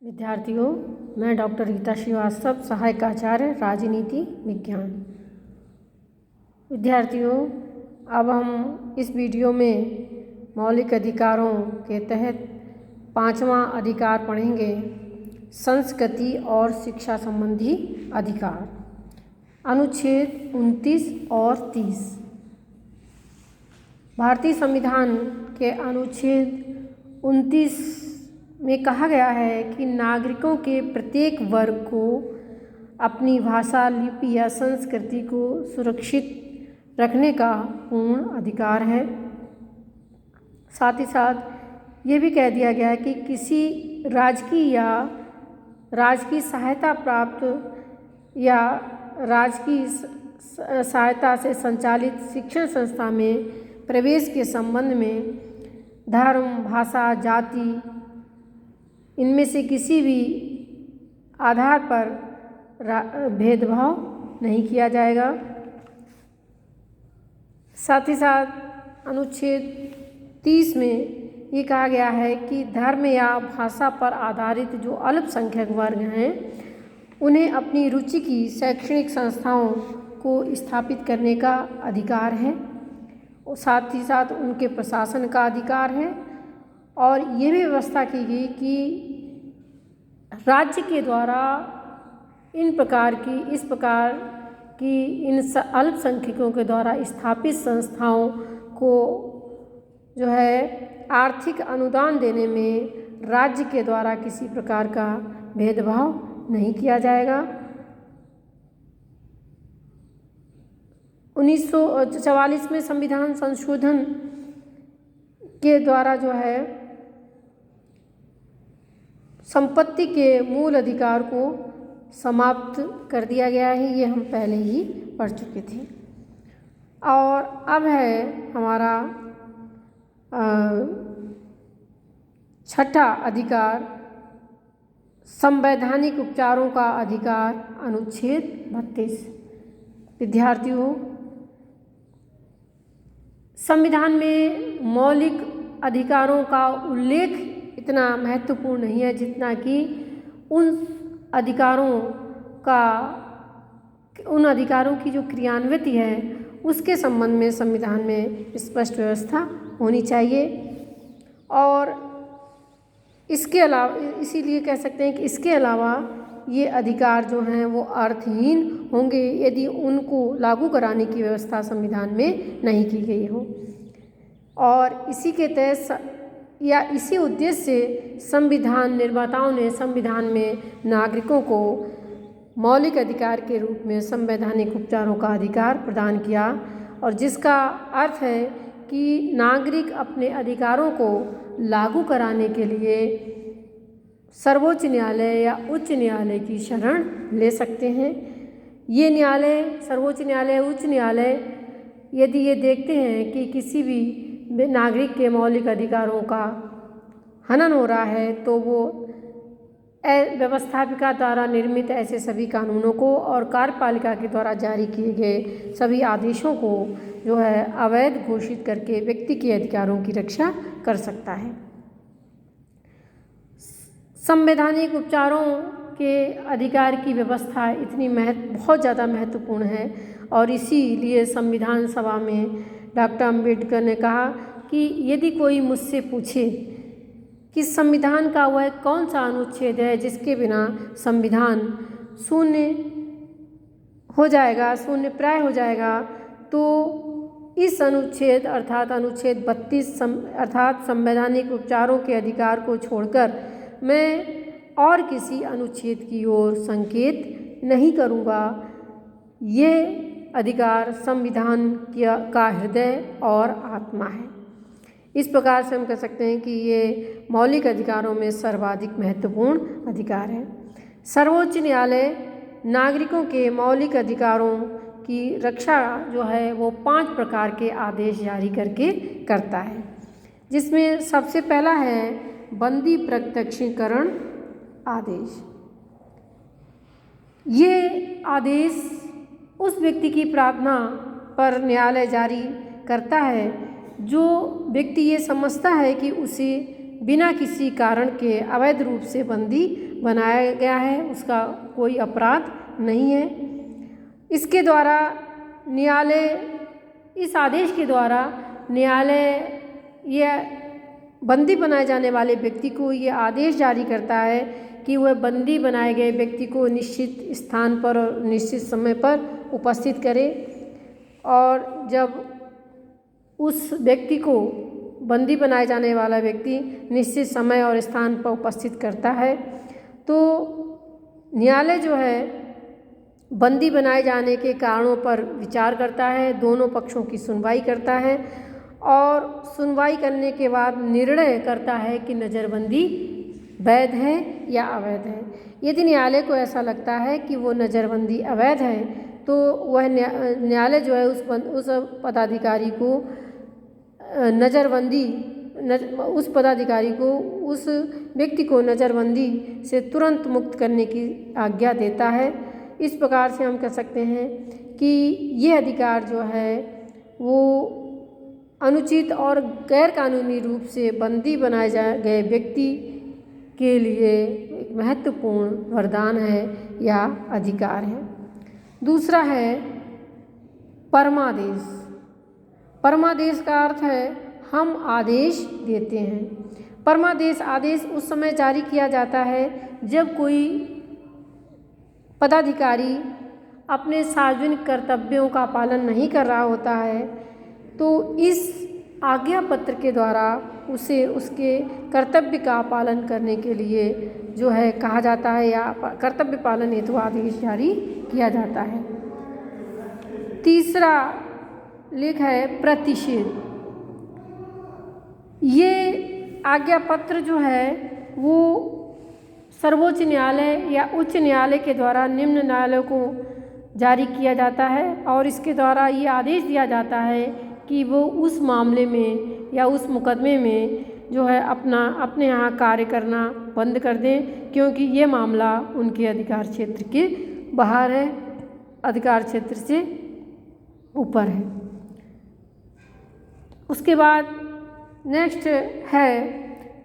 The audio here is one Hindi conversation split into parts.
विद्यार्थियों, मैं डॉक्टर रीता श्रीवास्तव, सहायक आचार्य राजनीति विज्ञान। विद्यार्थियों, अब हम इस वीडियो में मौलिक अधिकारों के तहत 5वां अधिकार पढ़ेंगे, संस्कृति और शिक्षा संबंधी अधिकार। अनुच्छेद 29 और 30। भारतीय संविधान के अनुच्छेद 29 में कहा गया है कि नागरिकों के प्रत्येक वर्ग को अपनी भाषा, लिपि या संस्कृति को सुरक्षित रखने का पूर्ण अधिकार है। साथ ही साथ ये भी कह दिया गया है कि किसी राजकीय सहायता प्राप्त या राजकीय सहायता से संचालित शिक्षण संस्था में प्रवेश के संबंध में धर्म, भाषा, जाति इनमें से किसी भी आधार पर भेदभाव नहीं किया जाएगा। साथ ही साथ अनुच्छेद 30 में ये कहा गया है कि धर्म या भाषा पर आधारित जो अल्पसंख्यक वर्ग हैं उन्हें अपनी रुचि की शैक्षणिक संस्थाओं को स्थापित करने का अधिकार है और साथ ही साथ उनके प्रशासन का अधिकार है। और ये भी व्यवस्था की गई कि राज्य के द्वारा इस प्रकार की इन अल्पसंख्यकों के द्वारा स्थापित संस्थाओं को जो है आर्थिक अनुदान देने में राज्य के द्वारा किसी प्रकार का भेदभाव नहीं किया जाएगा। 1944 में संविधान संशोधन के द्वारा जो है संपत्ति के मूल अधिकार को समाप्त कर दिया गया है। ये हम पहले ही पढ़ चुके थे। और अब है हमारा छठा अधिकार, संवैधानिक उपचारों का अधिकार, अनुच्छेद 32। विद्यार्थियों, संविधान में मौलिक अधिकारों का उल्लेख इतना महत्वपूर्ण नहीं है जितना कि उन अधिकारों की जो क्रियान्विति है उसके संबंध में संविधान में स्पष्ट व्यवस्था होनी चाहिए। और इसके अलावा इसीलिए कह सकते हैं कि इसके अलावा ये अधिकार जो हैं वो अर्थहीन होंगे यदि उनको लागू कराने की व्यवस्था संविधान में नहीं की गई हो। और इसी के तहत या इसी उद्देश्य से संविधान निर्माताओं ने संविधान में नागरिकों को मौलिक अधिकार के रूप में संवैधानिक उपचारों का अधिकार प्रदान किया, और जिसका अर्थ है कि नागरिक अपने अधिकारों को लागू कराने के लिए सर्वोच्च न्यायालय या उच्च न्यायालय की शरण ले सकते हैं। ये न्यायालय, सर्वोच्च न्यायालय, उच्च न्यायालय यदि ये देखते हैं कि किसी भी नागरिक के मौलिक अधिकारों का हनन हो रहा है तो वो व्यवस्थापिका द्वारा निर्मित ऐसे सभी कानूनों को और कार्यपालिका के द्वारा जारी किए गए सभी आदेशों को जो है अवैध घोषित करके व्यक्ति के अधिकारों की रक्षा कर सकता है। संवैधानिक उपचारों के अधिकार की व्यवस्था इतनी बहुत ज़्यादा महत्वपूर्ण है और इसीलिए संविधान सभा में डॉक्टर अम्बेडकर ने कहा कि यदि कोई मुझसे पूछे कि संविधान का वह कौन सा अनुच्छेद है जिसके बिना संविधान शून्य प्राय हो जाएगा, तो इस अनुच्छेद अर्थात अनुच्छेद 32 अर्थात संवैधानिक उपचारों के अधिकार को छोड़कर मैं और किसी अनुच्छेद की ओर संकेत नहीं करूँगा। ये अधिकार संविधान का हृदय और आत्मा है। इस प्रकार से हम कह सकते हैं कि ये मौलिक अधिकारों में सर्वाधिक महत्वपूर्ण अधिकार है। सर्वोच्च न्यायालय नागरिकों के मौलिक अधिकारों की रक्षा जो है वो 5 प्रकार के आदेश जारी करके करता है, जिसमें सबसे पहला है बंदी प्रत्यक्षीकरण आदेश। ये आदेश उस व्यक्ति की प्रार्थना पर न्यायालय जारी करता है जो व्यक्ति ये समझता है कि उसे बिना किसी कारण के अवैध रूप से बंदी बनाया गया है, उसका कोई अपराध नहीं है। इसके द्वारा न्यायालय, इस आदेश के द्वारा न्यायालय यह बंदी बनाए जाने वाले व्यक्ति को ये आदेश जारी करता है कि वह बंदी बनाए गए व्यक्ति को निश्चित स्थान पर और निश्चित समय पर उपस्थित करे। और जब उस व्यक्ति को, बंदी बनाए जाने वाला व्यक्ति निश्चित समय और स्थान पर उपस्थित करता है, तो न्यायालय जो है बंदी बनाए जाने के कारणों पर विचार करता है, दोनों पक्षों की सुनवाई करता है और सुनवाई करने के बाद निर्णय करता है कि नज़रबंदी वैध है या अवैध है। यदि न्यायालय को ऐसा लगता है कि वो नज़रबंदी अवैध है तो वह न्यायालय जो है उस पदाधिकारी को उस पदाधिकारी को, उस व्यक्ति को नज़रबंदी से तुरंत मुक्त करने की आज्ञा देता है। इस प्रकार से हम कह सकते हैं कि ये अधिकार जो है वो अनुचित और गैर कानूनी रूप से बंदी बनाए गए व्यक्ति के लिए एक महत्वपूर्ण वरदान है या अधिकार है। दूसरा है परमादेश। परमादेश का अर्थ है हम आदेश देते हैं। परमादेश आदेश उस समय जारी किया जाता है जब कोई पदाधिकारी अपने सार्वजनिक कर्तव्यों का पालन नहीं कर रहा होता है, तो इस आज्ञा पत्र के द्वारा उसे उसके कर्तव्य का पालन करने के लिए जो है कहा जाता है या कर्तव्य पालन हेतु आदेश जारी किया जाता है। तीसरा लेख है प्रतिषेध। ये आज्ञा पत्र जो है वो सर्वोच्च न्यायालय या उच्च न्यायालय के द्वारा निम्न न्यायालयों को जारी किया जाता है और इसके द्वारा ये आदेश दिया जाता है कि वो उस मामले में या उस मुकदमे में जो है अपने यहाँ कार्य करना बंद कर दें, क्योंकि ये मामला उनके अधिकार क्षेत्र के बाहर है, अधिकार क्षेत्र से ऊपर है। उसके बाद नेक्स्ट है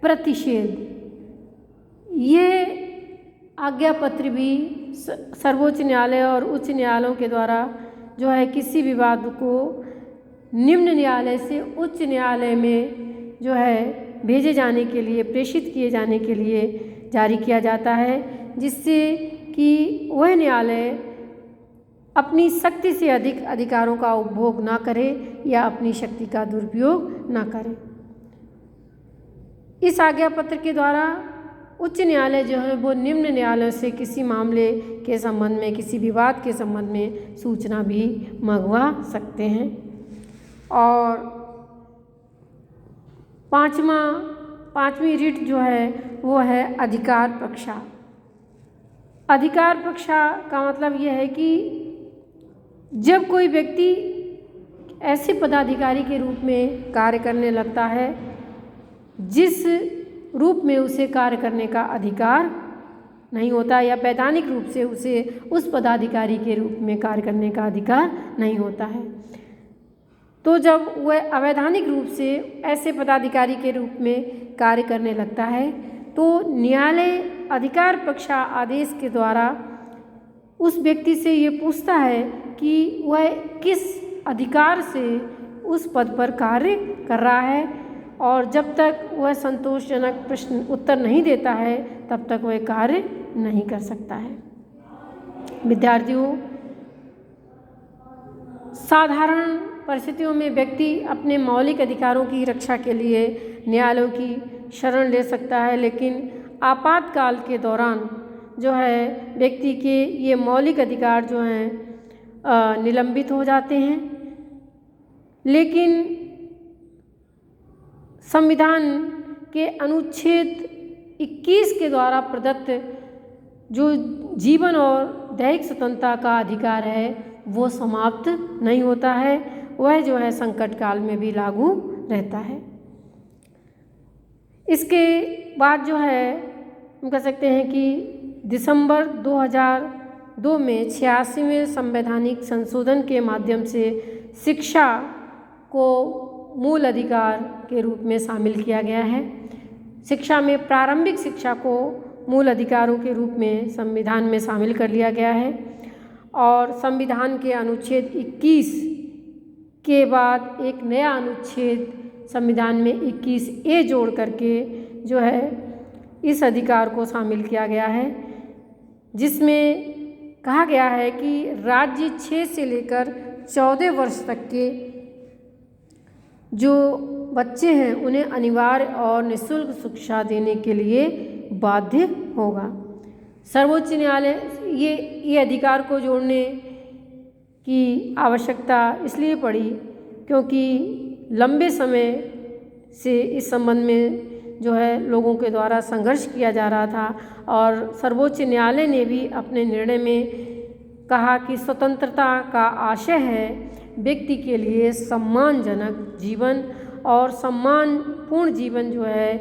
प्रतिषेध। ये आज्ञा पत्र भी सर्वोच्च न्यायालय और उच्च न्यायालयों के द्वारा जो है किसी विवाद को निम्न न्यायालय से उच्च न्यायालय में जो है भेजे जाने के लिए, प्रेषित किए जाने के लिए जारी किया जाता है, जिससे कि वह न्यायालय अपनी शक्ति से अधिक अधिकारों का उपभोग ना करे या अपनी शक्ति का दुरुपयोग ना करे। इस आज्ञा पत्र के द्वारा उच्च न्यायालय जो है वो निम्न न्यायालय से किसी मामले के संबंध में, किसी विवाद के संबंध में सूचना भी मंगवा सकते हैं। और पांचवी रीट जो है वो है अधिकार पक्षा। अधिकार पक्षा का मतलब यह है कि जब कोई व्यक्ति ऐसे पदाधिकारी के रूप में कार्य करने लगता है जिस रूप में उसे कार्य करने का अधिकार नहीं होता या वैधानिक रूप से उसे उस पदाधिकारी के रूप में कार्य करने का अधिकार नहीं होता है, तो जब वह अवैधानिक रूप से ऐसे पदाधिकारी के रूप में कार्य करने लगता है तो न्यायालय अधिकार पक्षा आदेश के द्वारा उस व्यक्ति से ये पूछता है कि वह किस अधिकार से उस पद पर कार्य कर रहा है, और जब तक वह संतोषजनक प्रश्न उत्तर नहीं देता है तब तक वह कार्य नहीं कर सकता है। विद्यार्थियों, साधारण परिस्थितियों में व्यक्ति अपने मौलिक अधिकारों की रक्षा के लिए न्यायालयों की शरण ले सकता है, लेकिन आपातकाल के दौरान जो है व्यक्ति के ये मौलिक अधिकार जो हैं निलंबित हो जाते हैं। लेकिन संविधान के अनुच्छेद 21 के द्वारा प्रदत्त जो जीवन और दैहिक स्वतंत्रता का अधिकार है वो समाप्त नहीं होता है, वह जो है संकट काल में भी लागू रहता है। इसके बाद जो है हम कह सकते हैं कि दिसंबर 2002 में 86वें संवैधानिक संशोधन के माध्यम से शिक्षा को मूल अधिकार के रूप में शामिल किया गया है। शिक्षा में प्रारंभिक शिक्षा को मूल अधिकारों के रूप में संविधान में शामिल कर लिया गया है और संविधान के अनुच्छेद 21 के बाद एक नया अनुच्छेद संविधान में 21A जोड़ करके जो है इस अधिकार को शामिल किया गया है, जिसमें कहा गया है कि राज्य 6 से लेकर 14 वर्ष तक के जो बच्चे हैं उन्हें अनिवार्य और निःशुल्क शिक्षा देने के लिए बाध्य होगा। सर्वोच्च न्यायालय ये अधिकार को जोड़ने की आवश्यकता इसलिए पड़ी क्योंकि लंबे समय से इस संबंध में जो है लोगों के द्वारा संघर्ष किया जा रहा था और सर्वोच्च न्यायालय ने भी अपने निर्णय में कहा कि स्वतंत्रता का आशय है व्यक्ति के लिए सम्मानजनक जीवन और सम्मानपूर्ण जीवन जो है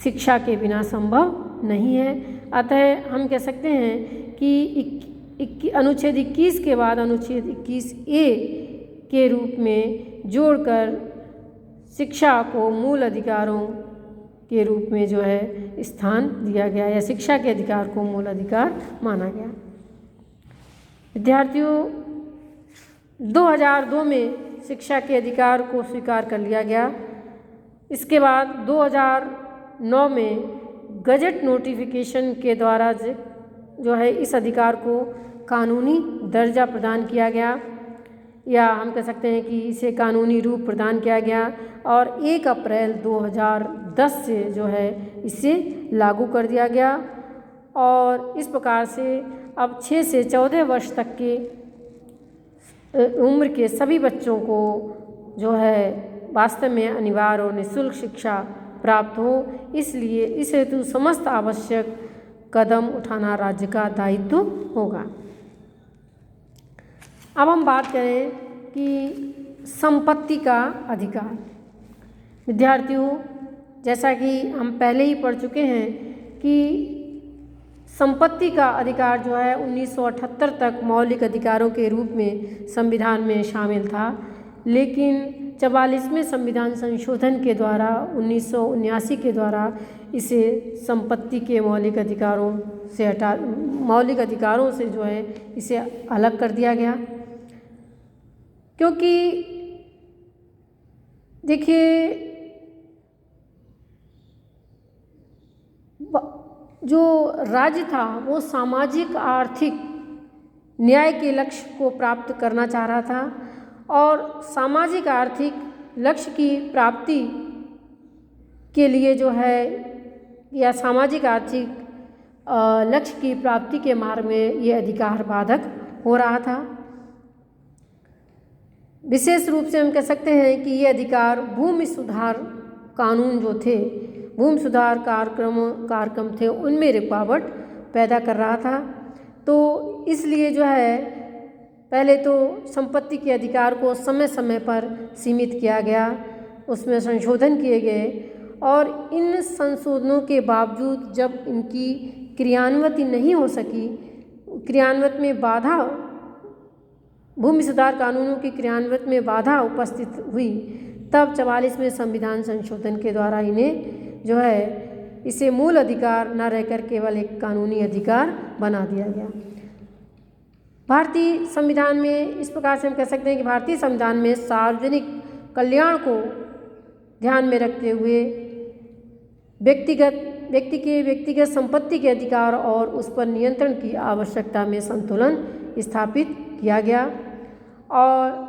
शिक्षा के बिना संभव नहीं है। अतः हम कह सकते हैं कि अनुच्छेद 21 के बाद अनुच्छेद 21A के रूप में जोड़कर शिक्षा को मूल अधिकारों के रूप में जो है स्थान दिया गया या शिक्षा के अधिकार को मूल अधिकार माना गया। विद्यार्थियों 2002 में शिक्षा के अधिकार को स्वीकार कर लिया गया। इसके बाद 2009 में गजट नोटिफिकेशन के द्वारा जो है इस अधिकार को कानूनी दर्जा प्रदान किया गया या हम कह सकते हैं कि इसे कानूनी रूप प्रदान किया गया और 1 अप्रैल 2010 से जो है इसे लागू कर दिया गया और इस प्रकार से अब 6 से 14 वर्ष तक के उम्र के सभी बच्चों को जो है वास्तव में अनिवार्य और निःशुल्क शिक्षा प्राप्त हो, इसलिए इस हेतु समस्त आवश्यक कदम उठाना राज्य का दायित्व होगा। अब हम बात करें कि संपत्ति का अधिकार। विद्यार्थियों जैसा कि हम पहले ही पढ़ चुके हैं कि संपत्ति का अधिकार जो है 1978 तक मौलिक अधिकारों के रूप में संविधान में शामिल था, लेकिन 44वें संविधान संशोधन के द्वारा 1979 के द्वारा इसे संपत्ति के मौलिक अधिकारों से जो है इसे अलग कर दिया गया। क्योंकि देखिए जो राज्य था वो सामाजिक आर्थिक न्याय के लक्ष्य को प्राप्त करना चाह रहा था और सामाजिक आर्थिक लक्ष्य की प्राप्ति के लिए जो है या सामाजिक आर्थिक लक्ष्य की प्राप्ति के मार्ग में ये अधिकार बाधक हो रहा था। विशेष रूप से हम कह सकते हैं कि ये अधिकार भूमि सुधार कानून जो थे, भूमि सुधार कार्यक्रम थे, उनमें रुकावट पैदा कर रहा था। तो इसलिए जो है पहले तो संपत्ति के अधिकार को समय समय पर सीमित किया गया, उसमें संशोधन किए गए और इन संशोधनों के बावजूद जब इनकी क्रियान्वति नहीं हो सकी, क्रियान्वत में बाधा, भूमि सुधार कानूनों की क्रियान्वत में बाधा उपस्थित हुई, तब 44वें संविधान संशोधन के द्वारा इन्हें जो है इसे मूल अधिकार न रहकर केवल एक कानूनी अधिकार बना दिया गया। भारतीय संविधान में इस प्रकार से हम कह सकते हैं कि भारतीय संविधान में सार्वजनिक कल्याण को ध्यान में रखते हुए व्यक्तिगत संपत्ति के अधिकार और उस पर नियंत्रण की आवश्यकता में संतुलन स्थापित किया गया और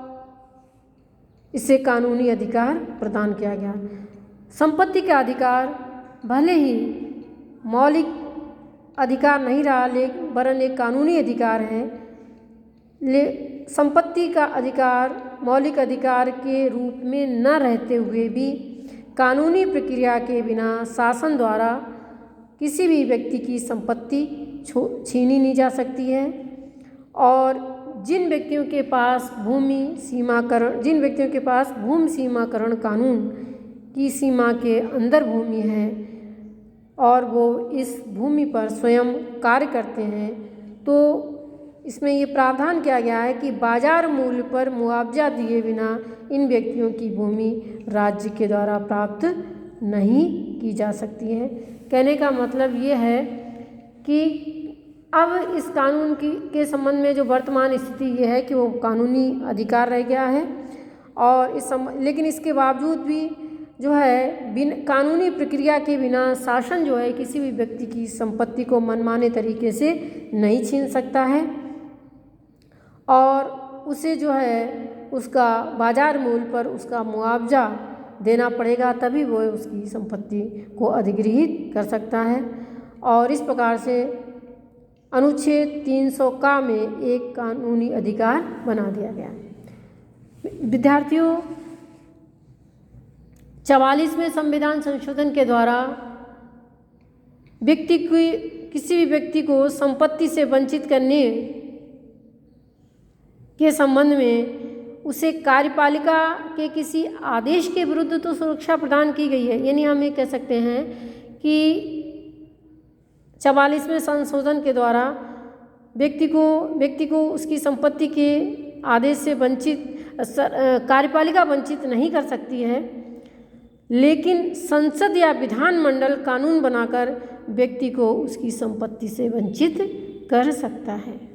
इसे कानूनी अधिकार प्रदान किया गया। संपत्ति का अधिकार भले ही मौलिक अधिकार नहीं रहा, लेकिन वरन एक कानूनी अधिकार है। संपत्ति का अधिकार मौलिक अधिकार के रूप में न रहते हुए भी कानूनी प्रक्रिया के बिना शासन द्वारा किसी भी व्यक्ति की संपत्ति छीनी नहीं जा सकती है और जिन व्यक्तियों के पास भूमि सीमाकरण कानून की सीमा के अंदर भूमि है और वो इस भूमि पर स्वयं कार्य करते हैं, तो इसमें ये प्रावधान किया गया है कि बाजार मूल्य पर मुआवजा दिए बिना इन व्यक्तियों की भूमि राज्य के द्वारा प्राप्त नहीं की जा सकती है। कहने का मतलब ये है कि अब इस कानून के संबंध में जो वर्तमान स्थिति ये है कि वो कानूनी अधिकार रह गया है और लेकिन इसके बावजूद भी जो है कानूनी प्रक्रिया के बिना शासन जो है किसी भी व्यक्ति की संपत्ति को मनमाने तरीके से नहीं छीन सकता है और उसे जो है उसका बाजार मूल्य पर उसका मुआवजा देना पड़ेगा, तभी वो उसकी संपत्ति को अधिग्रहित कर सकता है। और इस प्रकार से अनुच्छेद 300 का में एक कानूनी अधिकार बना दिया गया है। विद्यार्थियों, 44वें संविधान संशोधन के द्वारा किसी भी व्यक्ति को संपत्ति से वंचित करने के संबंध में उसे कार्यपालिका के किसी आदेश के विरुद्ध तो सुरक्षा प्रदान की गई है। यानी हम ये कह सकते हैं कि 44वें संशोधन के द्वारा व्यक्ति को उसकी संपत्ति के आदेश से कार्यपालिका वंचित नहीं कर सकती है, लेकिन संसद या विधानमंडल कानून बनाकर व्यक्ति को उसकी संपत्ति से वंचित कर सकता है।